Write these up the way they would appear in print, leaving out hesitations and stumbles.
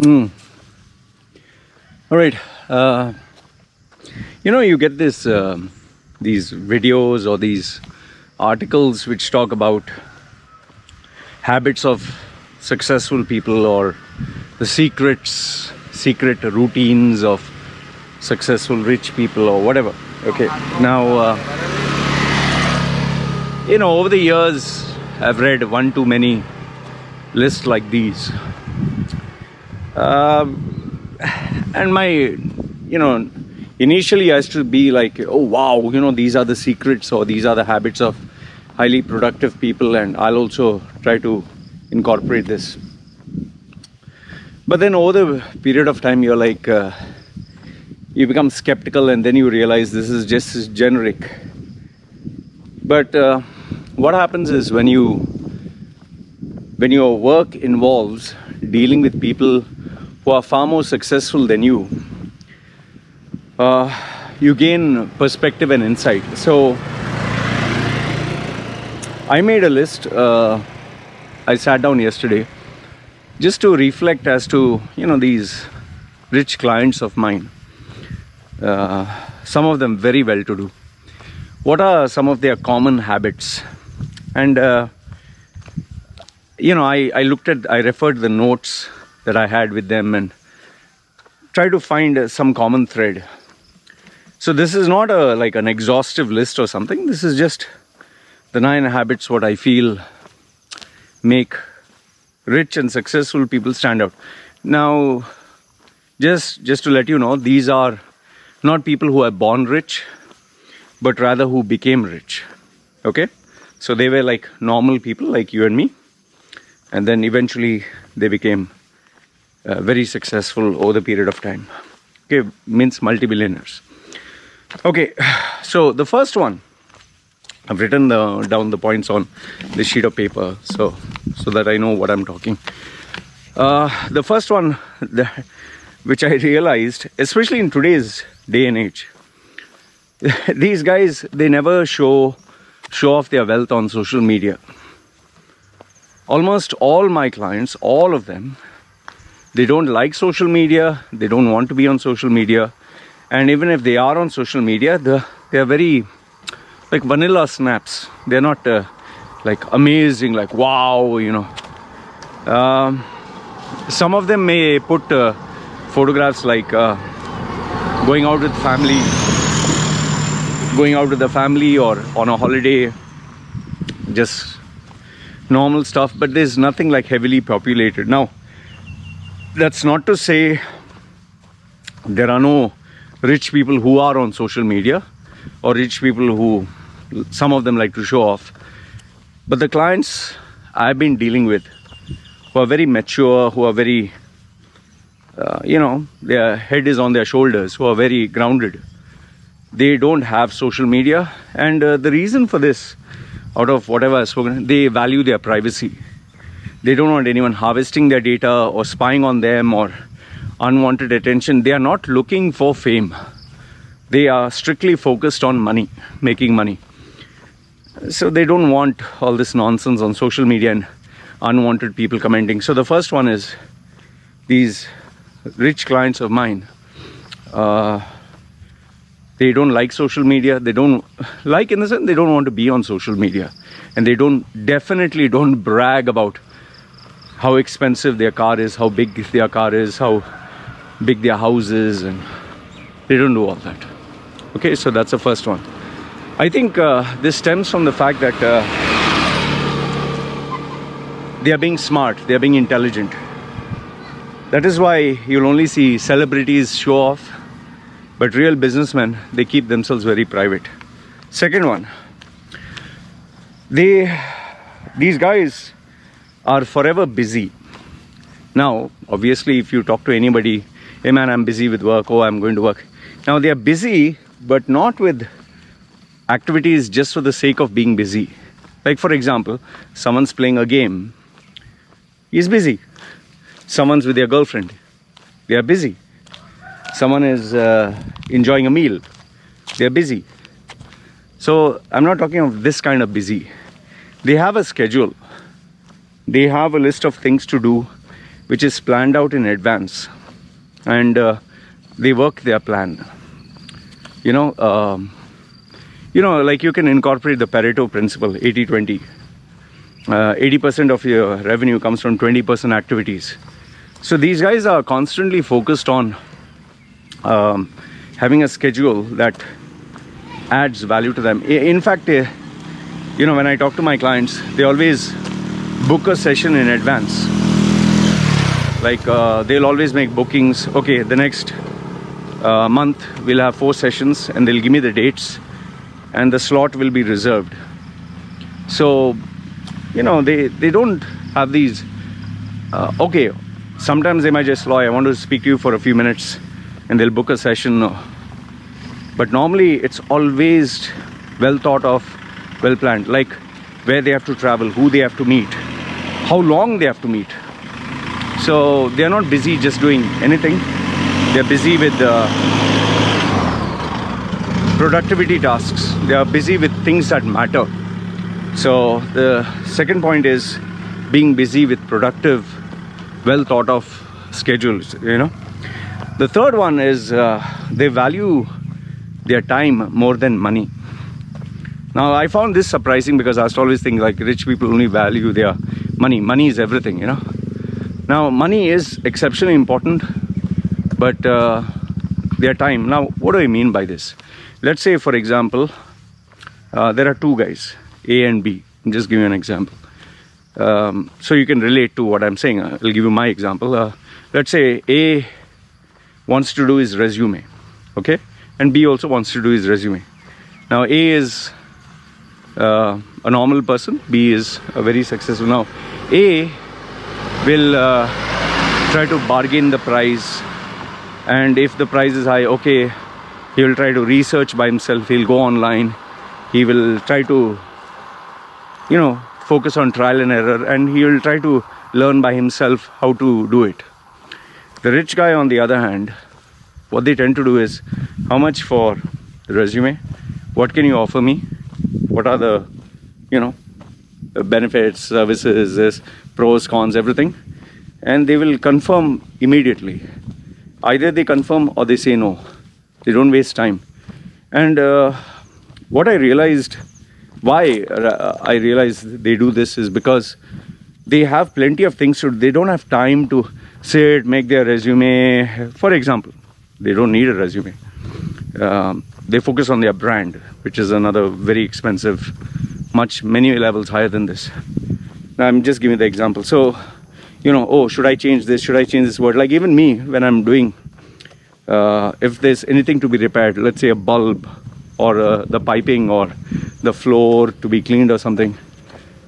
Mm. All right. You get these videos or these articles which talk about habits of successful people or the secret routines of successful rich people or whatever. Okay. Now, over the years, I've read one too many lists like these. And my, initially I used to be like, oh wow, these are the secrets or these are the habits of highly productive people, and I'll also try to incorporate this. But then over the period of time, you're like, you become skeptical, and then you realize this is just generic. But what happens is when your work involves dealing with people who are far more successful than you, you gain perspective and insight. So I made a list. I sat down yesterday just to reflect as to these rich clients of mine, some of them very well to do. What are some of their common habits? And I referred the notes that I had with them and tried to find some common thread. So this is not an exhaustive list or something. This is just the 9 habits what I feel make rich and successful people stand out. Now, just to let you know, these are not people who are born rich, but rather who became rich. Okay? So they were like normal people like you and me. And then eventually they became very successful over the period of time. Okay, means multi-billionaires. Okay, so the first one, I've written down the points on this sheet of paper so that I know what I'm talking. The first one, which I realized, especially in today's day and age, these guys, they never show off their wealth on social media. Almost all my clients, all of them, they don't like social media. They don't want to be on social media. And even if they are on social media, they are very like vanilla snaps. They're not like amazing, like wow, Some of them may put photographs like going out with the family or on a holiday, just normal stuff, but there's nothing like heavily populated. Now, that's not to say there are no rich people who are on social media or rich people who some of them like to show off. But the clients I've been dealing with who are very mature, who are very, their head is on their shoulders, who are very grounded, they don't have social media. And the reason for this, out of whatever I've spoken, they value their privacy. They don't want anyone harvesting their data or spying on them or unwanted attention. They are not looking for fame. They are strictly focused on money, making money. So they don't want all this nonsense on social media and unwanted people commenting. So the first one is these rich clients of mine. They don't like social media. They don't like, in the sense, they don't want to be on social media. And they definitely don't brag about how expensive their car is, how big their car is, how big their house is, and they don't do all that. Okay, so that's the first one. I think this stems from the fact that they are being smart, they are being intelligent. That is why you'll only see celebrities show off, but real businessmen, they keep themselves very private. Second one, these guys are forever busy. Now, obviously, if you talk to anybody, hey man, I'm busy with work, oh, I'm going to work. Now, they are busy, but not with activities just for the sake of being busy. Like, for example, someone's playing a game, he's busy. Someone's with their girlfriend, they are busy. Someone is enjoying a meal, they are busy. So, I'm not talking of this kind of busy. They have a schedule. They have a list of things to do. which is planned out in advance, and they work their plan. You know, like you can incorporate the Pareto principle, 80-20. 80% of your revenue comes from 20% activities. So these guys are constantly focused on having a schedule that adds value to them. In fact, you know, when I talk to my clients, they always book a session in advance. Like they'll always make bookings. Okay, the next month we'll have 4 sessions, and they'll give me the dates, and the slot will be reserved. So, you know, they don't have these okay, sometimes they might just lie, I want to speak to you for a few minutes, and they'll book a session. But normally it's always well thought of, well planned, like where they have to travel, who they have to meet, how long they have to meet. So they're not busy just doing anything. They're busy with productivity tasks. They are busy with things that matter. So the second point is being busy with productive, well thought of schedules, you know. The third one is they value their time more than money. Now I found this surprising, because I used to always think like rich people only value their money. Money is everything, you know. Now money is exceptionally important, but their time. Now what do I mean by this? Let's say, for example, there are 2 guys, A and B. I'll just give you an example. So you can relate to what I'm saying. I'll give you my example. Let's say A wants to do his resume, okay? And B also wants to do his resume. Now A is a normal person, B is a very successful. Now A will try to bargain the price, and if the price is high, okay, he will try to research by himself. He'll go online, he will try to, you know, focus on trial and error, and he will try to learn by himself how to do it. The rich guy, on the other hand, what they tend to do is, how much for the resume, what can you offer me, what are the, you know, benefits, services, this, pros, cons, everything, and they will confirm immediately. Either they confirm or they say no. They don't waste time. And what I realized, why I realized they do this, is because they have plenty of things to do. They don't have time to sit, make their resume. For example, they don't need a resume. They focus on their brand, which is another very expensive, many levels higher than this. Now I'm just giving the example. So, you know, oh, should I change this? Should I change this word? Like even me, when I'm doing, if there's anything to be repaired, let's say a bulb, or the piping, or the floor to be cleaned or something,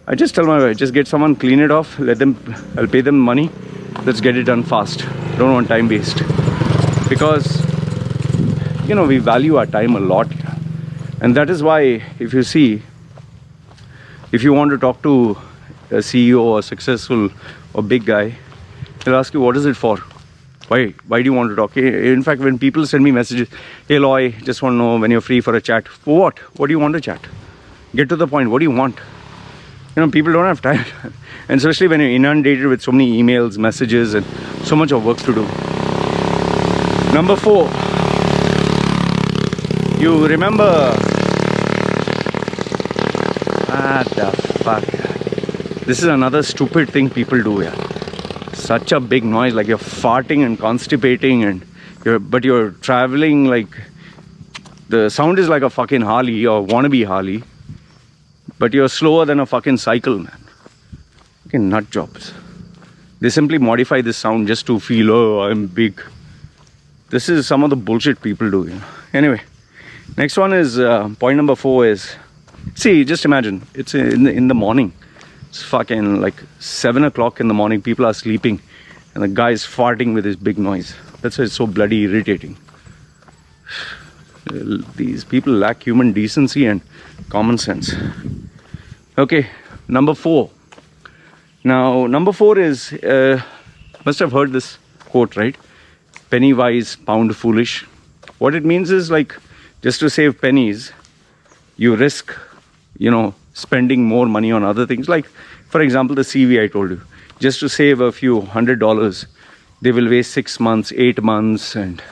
I just tell my wife, just get someone, clean it off, I'll pay them money, let's get it done fast. Don't want time waste. Because, you know, we value our time a lot. And that is why, if you see, if you want to talk to a CEO or successful or big guy, they'll ask you, what is it for? Why do you want to talk? In fact, when people send me messages, hey Loy, just want to know when you're free for a chat. For what? What do you want to chat? Get to the point. What do you want? You know, people don't have time. And especially when you're inundated with so many emails, messages, and so much of work to do. Number 4. You remember... What the fuck? This is another stupid thing people do, yeah. Such a big noise, like you're farting and constipating, and you're traveling, like the sound is like a fucking Harley or wannabe Harley, but you're slower than a fucking cycle, man. Fucking nut jobs. They simply modify this sound just to feel, oh, I'm big. This is some of the bullshit people do, you know. Anyway, next one is point number 4 is, see, just imagine it's in the morning. It's fucking like 7 o'clock in the morning. People are sleeping, and the guy is farting with his big noise. That's why it's so bloody irritating. These people lack human decency and common sense. Okay, number 4. Now, number 4 is, must have heard this quote, right? Penny wise, pound foolish. What it means is, like, just to save pennies, you risk, you know, spending more money on other things. Like, for example, the CV I told you. just to save a few $100, they will waste 6 months, 8 months, and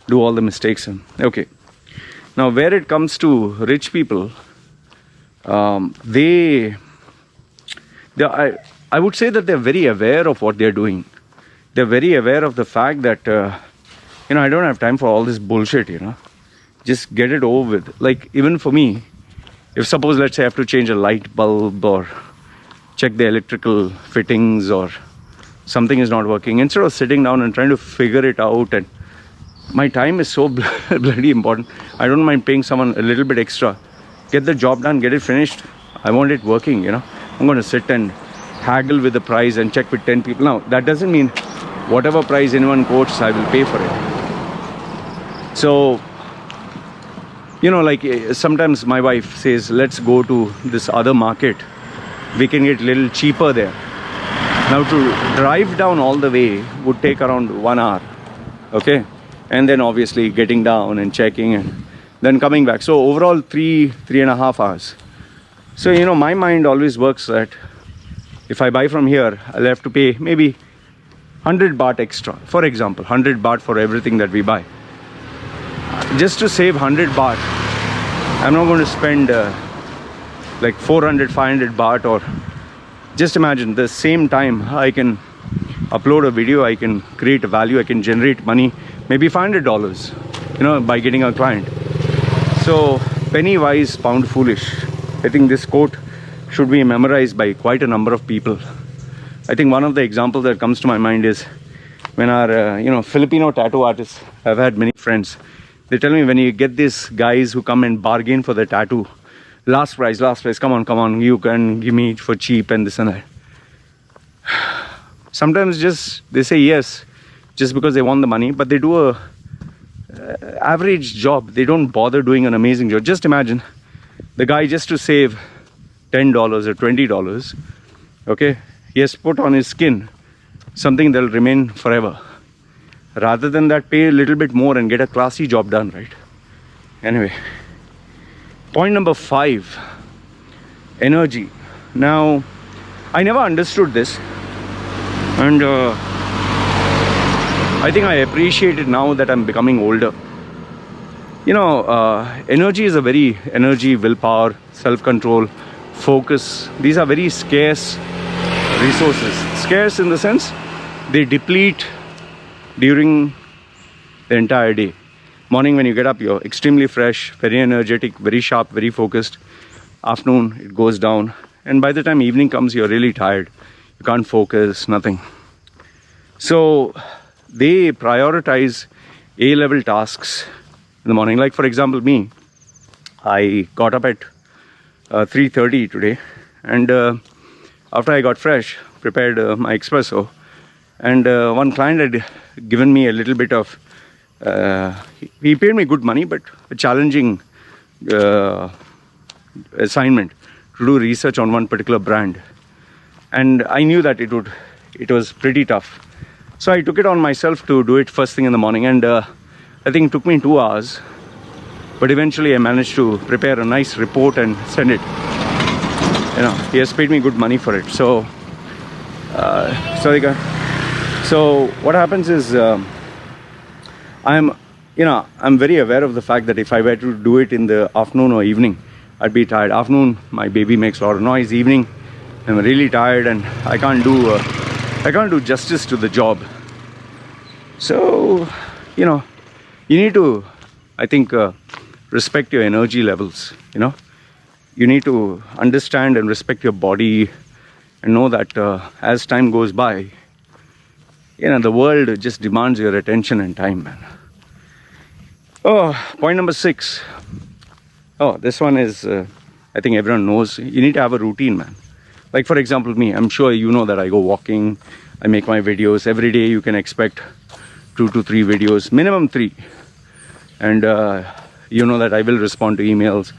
do all the mistakes. And okay, now where it comes to rich people, I would say that they're very aware of what they're doing. They're very aware of the fact that I don't have time for all this bullshit. Just get it over with. Like, even for me, if suppose, let's say, I have to change a light bulb or check the electrical fittings or something is not working, instead of sitting down and trying to figure it out, and my time is so bloody important, I don't mind paying someone a little bit extra. Get the job done, get it finished. I want it working. I'm going to sit and haggle with the price and check with 10 people. Now, that doesn't mean whatever price anyone quotes, I will pay for it. So, like sometimes my wife says, let's go to this other market. We can get a little cheaper there. Now, to drive down all the way would take around 1 hour. Okay. And then obviously getting down and checking and then coming back. So overall 3.5 hours. So, my mind always works that if I buy from here, I'll have to pay maybe 100 baht extra. For example, 100 baht for everything that we buy. Just to save 100 baht, I'm not going to spend like 400, 500 baht. Or just imagine the same time I can upload a video, I can create a value, I can generate money, maybe $500, by getting a client. So, penny wise, pound foolish. I think this quote should be memorized by quite a number of people. I think one of the examples that comes to my mind is when our, Filipino tattoo artists, I've had many friends, they tell me when you get these guys who come and bargain for the tattoo, last price, come on, you can give me it for cheap and this and that. Sometimes they say yes, just because they want the money, but they do a average job. They don't bother doing an amazing job. Just imagine the guy, just to save $10 or $20, okay, he has put on his skin something that will remain forever. Rather than that, pay a little bit more and get a classy job done, right? Anyway, point number 5, energy. Now, I never understood this, and I think I appreciate it now that I'm becoming older. Energy is energy, willpower, self-control, focus. These are very scarce resources. Scarce in the sense they deplete during the entire day. Morning when you get up, you're extremely fresh, very energetic, very sharp, very focused. Afternoon, it goes down. And by the time evening comes, you're really tired. You can't focus, nothing. So they prioritize A-level tasks in the morning. Like, for example, me, I got up at 3:30 today, and after I got fresh, prepared my espresso, and one client had given me a little bit of he paid me good money, but a challenging assignment to do research on one particular brand, and I knew that it was pretty tough. So I took it on myself to do it first thing in the morning, and I think it took me 2 hours, but eventually I managed to prepare a nice report and send it. He has paid me good money for it. So so what happens is I'm very aware of the fact that if I were to do it in the afternoon or evening, I'd be tired. Afternoon, my baby makes a lot of noise. Evening, I'm really tired and I can't do justice to the job. So, you need to, I think, respect your energy levels. You need to understand and respect your body and know that as time goes by, the world just demands your attention and time, man. Oh, point number 6. Oh, this one is, I think everyone knows. You need to have a routine, man. Like, for example, me, I'm sure you know that I go walking, I make my videos. Every day you can expect 2 to 3 videos, minimum 3. And you know that I will respond to emails.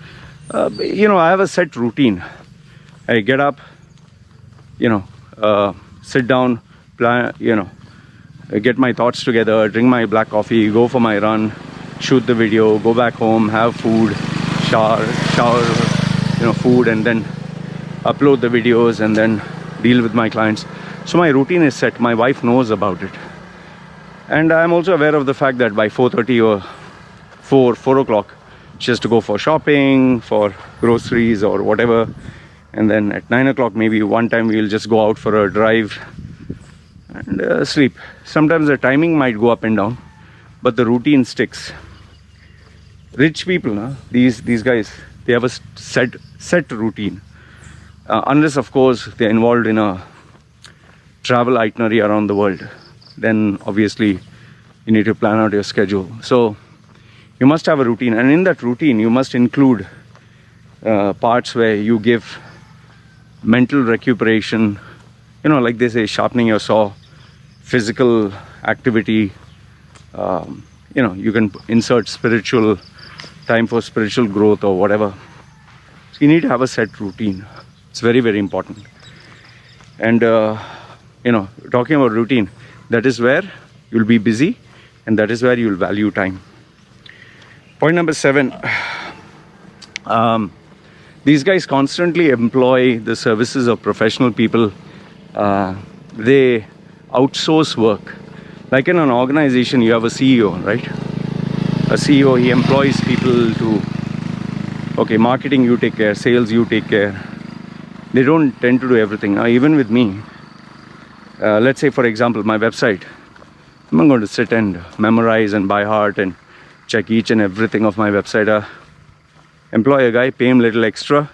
I have a set routine. I get up, sit down, plan, get my thoughts together, drink my black coffee, go for my run, shoot the video, go back home, have food, shower, food, and then upload the videos and then deal with my clients. So my routine is set. My wife knows about it. And I'm also aware of the fact that by 4:30 or 4 o'clock, she has to go for shopping, for groceries or whatever. And then at 9 o'clock, maybe one time we'll just go out for a drive and sleep. Sometimes the timing might go up and down, but the routine sticks. Rich people, these guys, they have a set routine. Unless, of course, they're involved in a travel itinerary around the world. Then obviously you need to plan out your schedule. So you must have a routine, and in that routine you must include parts where you give mental recuperation, like they say, sharpening your saw, physical activity. You can insert spiritual time for spiritual growth or whatever. So you need to have a set routine. It's very, very important. And talking about routine, that is where you'll be busy, and that is where you'll value time. Point number 7. These guys constantly employ the services of professional people. They outsource work. Like in an organization, you have a CEO, right? A CEO, he employs people to, okay, marketing you take care, sales you take care. They don't tend to do everything. Even with me, let's say, for example, my website, I'm not going to sit and memorize and by heart and check each and everything of my website. Employ a guy, pay him a little extra.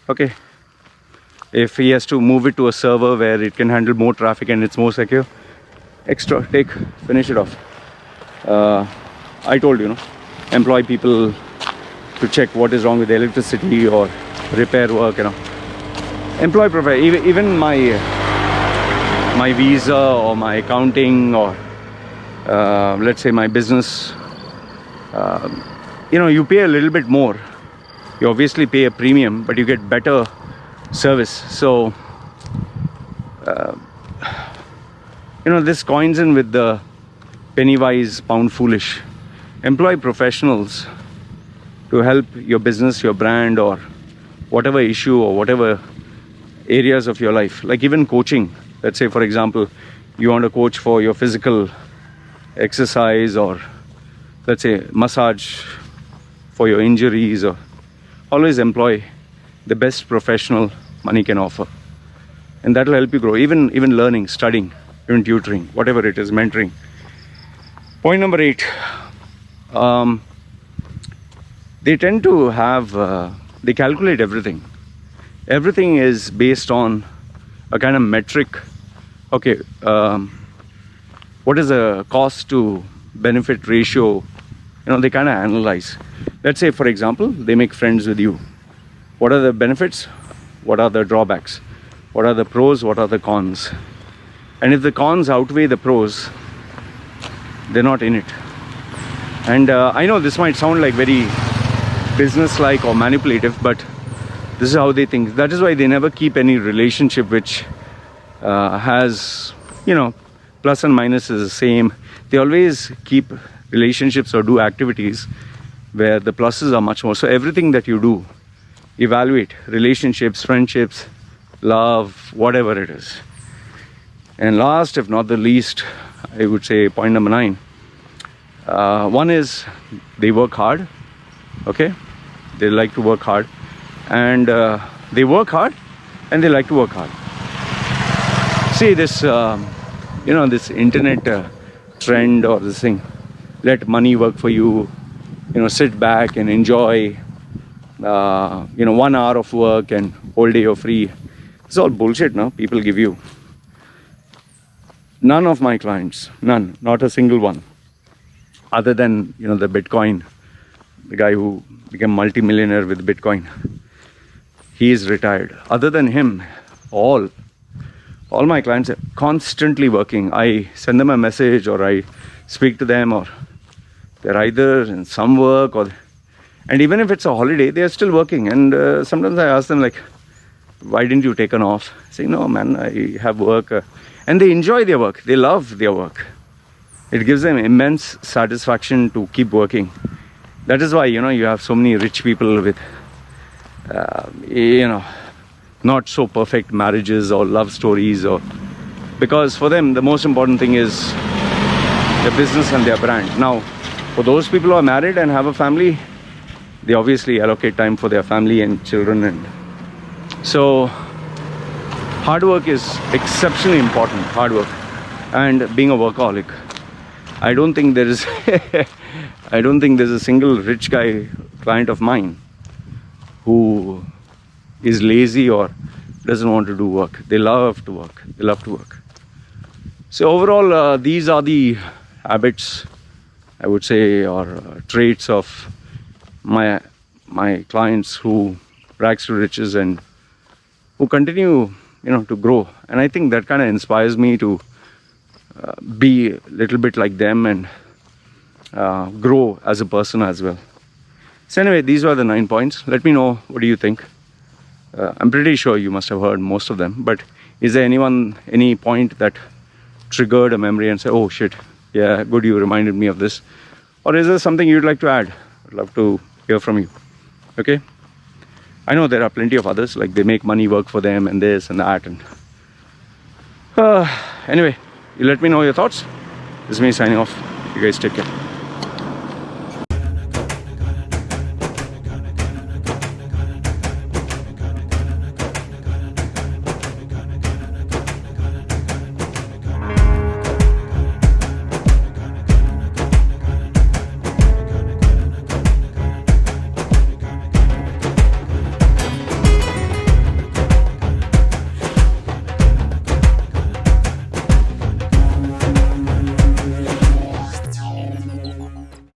Okay. If he has to move it to a server where it can handle more traffic and it's more secure, extra, finish it off. I told you, employ people to check what is wrong with the electricity or repair work, Employ even my visa or my accounting or let's say my business. You pay a little bit more. You obviously pay a premium, but you get better service. So this coins in with the penny wise, pound foolish. Employ professionals to help your business, your brand, or whatever issue or whatever areas of your life. Like even coaching. Let's say, for example, you want to coach for your physical exercise, or let's say massage for your injuries, or always employ the best professional money can offer. And that will help you grow. Even learning, studying, even tutoring, whatever it is, mentoring. Point number 8. They tend to have, they calculate everything. Everything is based on a kind of metric. Okay, what is the cost to benefit ratio? They kind of analyze. Let's say, for example, they make friends with you. What are the benefits? What are the drawbacks? What are the pros? What are the cons? And if the cons outweigh the pros, they're not in it. And I know this might sound like very business-like or manipulative, but this is how they think. That is why they never keep any relationship which has, plus and minus is the same. They always keep relationships or do activities where the pluses are much more. So everything that you do, evaluate relationships, friendships, love, whatever it is. And last, if not the least, I would say point number 9. One is they work hard. Okay, they like to work hard, and they work hard, and they like to work hard. See this, this internet trend or this thing. Let money work for you. Sit back and enjoy. 1 hour of work and whole day you're free. It's all bullshit, no? People give you. None of my clients, none, not a single one, other than the Bitcoin, the guy who became multi-millionaire with Bitcoin. He is retired. Other than him, all my clients are constantly working. I send them a message or I speak to them, or they're either in some work and even if it's a holiday, they are still working. And sometimes I ask them, like, why didn't you take an off? I say, no, man, I have work. And they enjoy their work. They love their work. It gives them immense satisfaction to keep working. That is why, you have so many rich people with, not so perfect marriages or love stories or because for them the most important thing is their business and their brand. Now, for those people who are married and have a family, they obviously allocate time for their family and children, and so hard work is exceptionally important. Hard work and being a workaholic. I don't think there is I don't think there's a single rich guy client of mine who is lazy or doesn't want to do work. They love to work. They love to work. So overall, these are the habits, I would say, or traits of my clients who rags to riches and who continue, to grow. And I think that kind of inspires me to be a little bit like them and grow as a person as well. So anyway, these were the 9 points. Let me know, what do you think? I'm pretty sure you must have heard most of them, but is there any point that triggered a memory and say, oh shit, yeah, good, you reminded me of this? Or is there something you'd like to add? I'd love to hear from you. Okay? I know there are plenty of others, like they make money work for them and this and that. And anyway, you let me know your thoughts. This is me signing off. You guys take care.